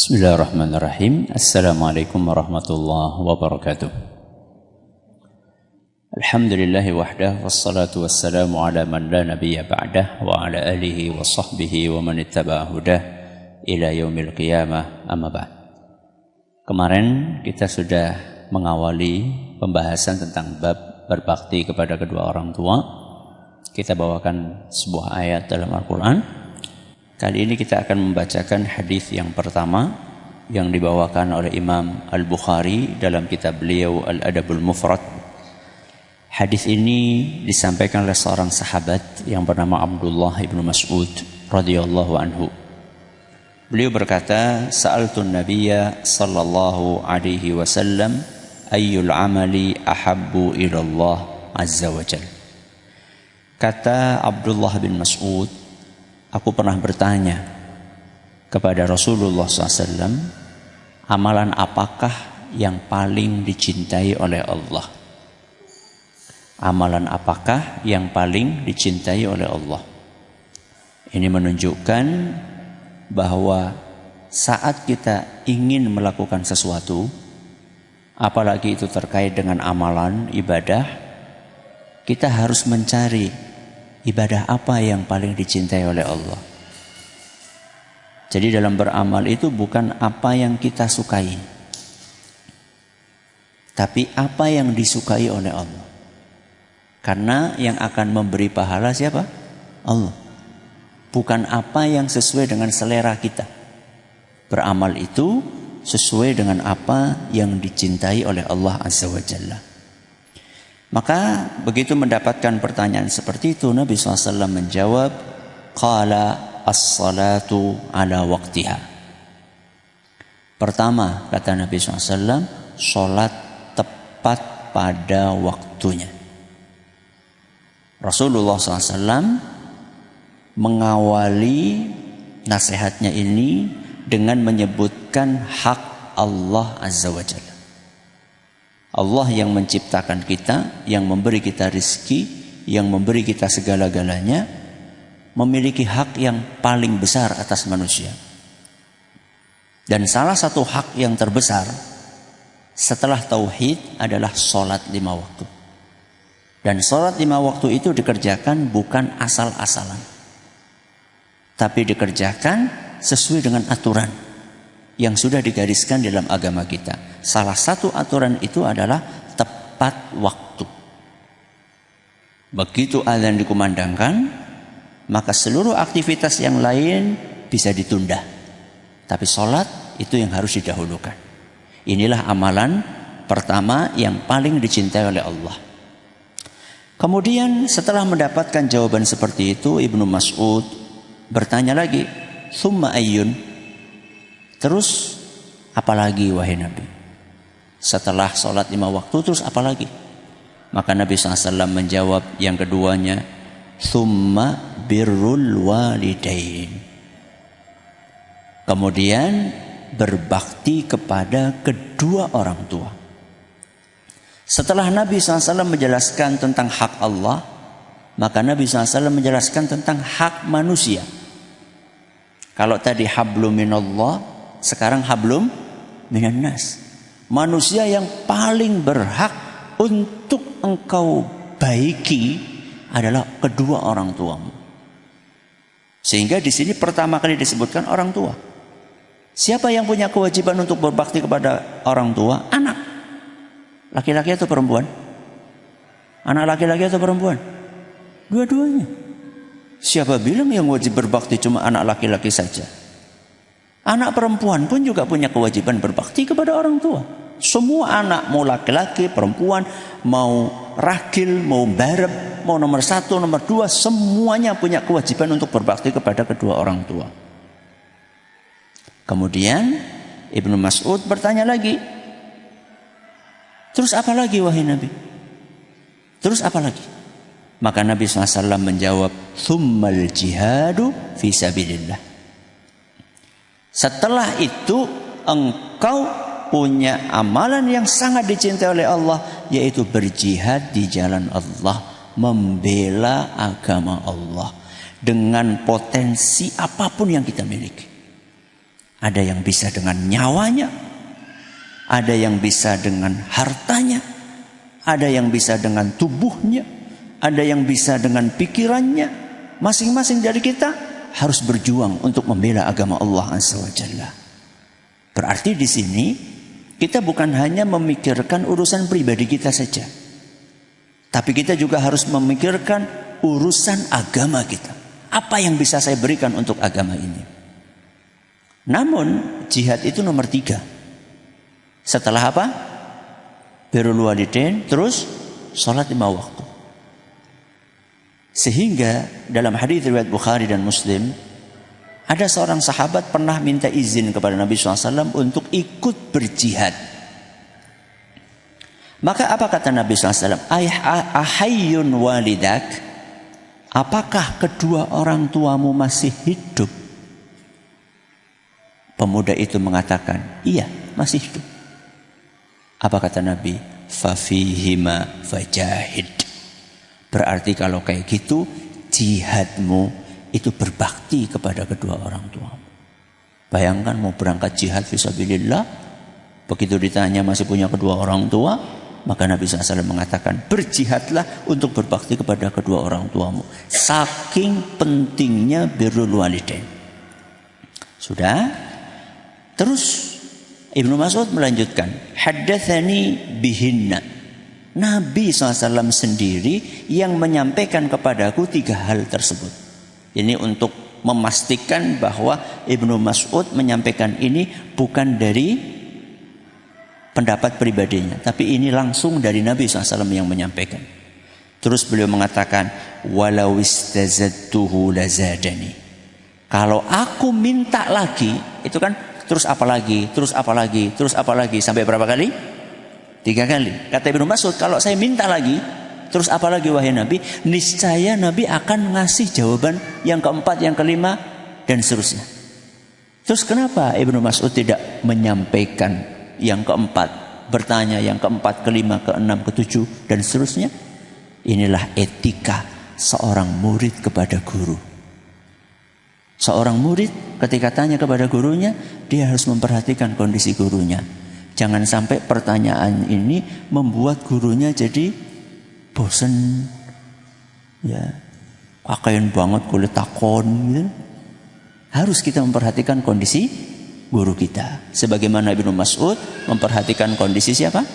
Bismillahirrahmanirrahim. Assalamualaikum warahmatullahi wabarakatuh. Alhamdulillahi wahdah, wassalatu wassalamu ala man la nabiyya ba'dah, wa ala alihi wa sahbihi wa man ittaba'a hudah ila yaumil qiyamah, amma ba'd. Kemarin kita sudah mengawali pembahasan tentang bab berbakti kepada kedua orang tua. Kita bawakan sebuah ayat dalam Al-Quran. Kali ini kita akan membacakan hadis yang pertama yang dibawakan oleh Imam Al-Bukhari dalam kitab beliau Al-Adabul Mufrad. Hadis ini disampaikan oleh seorang sahabat yang bernama Abdullah ibn Mas'ud radhiyallahu anhu. Beliau berkata, "Sa'altun Nabiyya sallallahu alaihi wasallam ayyul amali ahabbu ila Allah azza wa jalla." Kata Abdullah bin Mas'ud, aku pernah bertanya kepada Rasulullah SAW, amalan apakah yang paling dicintai oleh Allah? Amalan apakah yang paling dicintai oleh Allah? Ini menunjukkan bahwa saat kita ingin melakukan sesuatu, apalagi itu terkait dengan amalan, ibadah, kita harus mencari ibadah apa yang paling dicintai oleh Allah. Jadi dalam beramal itu bukan apa yang kita sukai, tapi apa yang disukai oleh Allah. Karena yang akan memberi pahala siapa? Allah. Bukan apa yang sesuai dengan selera kita. Beramal itu sesuai dengan apa yang dicintai oleh Allah Azza wa Jalla. Maka begitu mendapatkan pertanyaan seperti itu, Nabi SAW menjawab, qala as-salatu ala waqtiha. Pertama, kata Nabi SAW, sholat tepat pada waktunya. Rasulullah SAW mengawali nasihatnya ini dengan menyebutkan hak Allah Azza wa Jalla. Allah yang menciptakan kita, yang memberi kita rizki, yang memberi kita segala-galanya, memiliki hak yang paling besar atas manusia. Dan salah satu hak yang terbesar setelah tauhid adalah sholat 5 waktu. Dan sholat 5 waktu itu dikerjakan bukan asal-asalan, tapi dikerjakan sesuai dengan aturan yang sudah digariskan dalam agama kita. Salah satu aturan itu adalah tepat waktu. Begitu azan dikumandangkan, maka seluruh aktivitas yang lain bisa ditunda. Tapi sholat itu yang harus didahulukan. Inilah amalan pertama yang paling dicintai oleh Allah. Kemudian setelah mendapatkan jawaban seperti itu, Ibnu Mas'ud bertanya lagi, "Tsumma ayyun?" Terus apalagi wahai Nabi? Setelah sholat 5 waktu terus apalagi? Maka Nabi SAW menjawab yang keduanya, "Tsumma birrul walidain." Kemudian berbakti kepada kedua orang tua. Setelah Nabi SAW menjelaskan tentang hak Allah, maka Nabi SAW menjelaskan tentang hak manusia. Kalau tadi hablum minallah, sekarang hablum minan nas. Manusia yang paling berhak untuk engkau baiki adalah kedua orang tuamu. Sehingga di sini pertama kali disebutkan orang tua. Siapa yang punya kewajiban untuk berbakti kepada orang tua? Anak. Laki-laki atau perempuan? Anak laki-laki atau perempuan? Dua-duanya. Siapa bilang yang wajib berbakti cuma anak laki-laki saja? Anak perempuan pun juga punya kewajiban berbakti kepada orang tua. Semua anak, mau laki-laki, perempuan, mau ragil, mau barep, mau nomor 1, nomor 2, semuanya punya kewajiban untuk berbakti kepada kedua orang tua. Kemudian Ibnu Mas'ud bertanya lagi, terus apa lagi wahai Nabi? Terus apa lagi? Maka Nabi SAW menjawab, "Tsummal jihadu fi sabilillah." Setelah itu engkau punya amalan yang sangat dicintai oleh Allah, yaitu berjihad di jalan Allah, membela agama Allah dengan potensi apapun yang kita miliki. Ada yang bisa dengan nyawanya, ada yang bisa dengan hartanya, ada yang bisa dengan tubuhnya, ada yang bisa dengan pikirannya. Masing-masing dari kita harus berjuang untuk membela agama Allah Azza wa Jalla. Berarti di sini kita bukan hanya memikirkan urusan pribadi kita saja, tapi kita juga harus memikirkan urusan agama kita. Apa yang bisa saya berikan untuk agama ini? Namun jihad itu nomor 3. Setelah apa? Birrul walidain, terus sholat 5 waktu. Sehingga dalam hadis riwayat Bukhari dan Muslim, ada seorang sahabat pernah minta izin kepada Nabi SAW untuk ikut berjihad. Maka apa kata Nabi SAW? Ahayyun walidak, apakah kedua orang tuamu masih hidup? Pemuda itu mengatakan, iya, masih hidup. Apa kata Nabi? Fafihima fajahid. Berarti kalau kayak gitu, jihadmu itu berbakti kepada kedua orang tuamu. Bayangkan mau berangkat jihad fisabilillah, begitu ditanya masih punya kedua orang tua, maka Nabi SAW mengatakan, berjihadlah untuk berbakti kepada kedua orang tuamu. Saking pentingnya birrul walidain. Sudah? Terus Ibnu Mas'ud melanjutkan, haddatsani bihinna. Nabi SAW sendiri yang menyampaikan kepadaku 3 hal tersebut. Ini untuk memastikan bahwa Ibnu Mas'ud menyampaikan ini bukan dari pendapat pribadinya, tapi ini langsung dari Nabi SAW yang menyampaikan. Terus beliau mengatakan, walau istazadtuhu lazadani. Kalau aku minta lagi, itu kan terus apa lagi, terus apa lagi, terus apa lagi, sampai berapa kali? 3 kali. Kata Ibnu Mas'ud, kalau saya minta lagi, terus apa lagi wahai Nabi? Niscaya Nabi akan ngasih jawaban yang keempat, yang kelima, dan seterusnya. Terus kenapa Ibnu Mas'ud tidak menyampaikan yang keempat, bertanya yang keempat, kelima, keenam, ketujuh, dan seterusnya? Inilah etika seorang murid kepada guru. Seorang murid ketika tanya kepada gurunya, dia harus memperhatikan kondisi gurunya. Jangan sampai pertanyaan ini membuat gurunya jadi bosan. Ya, kakain banget kulit takon gitu. Harus kita memperhatikan kondisi guru kita. Sebagaimana Ibnu Mas'ud memperhatikan kondisi siapa?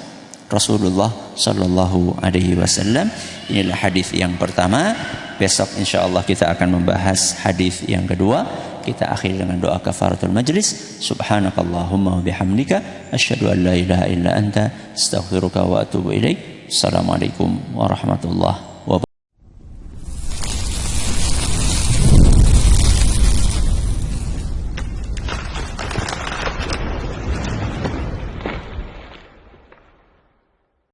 Rasulullah Sallallahu Alaihi Wasallam. Inilah hadis yang pertama. Besok insyaAllah kita akan membahas hadis yang kedua. Kita akhiri dengan doa kafaratul majlis. Subhanakallahumma wa bihamdika asyhadu an la ilaha illa anta astaghfiruka wa atubu ilaik. Assalamualaikum warahmatullahi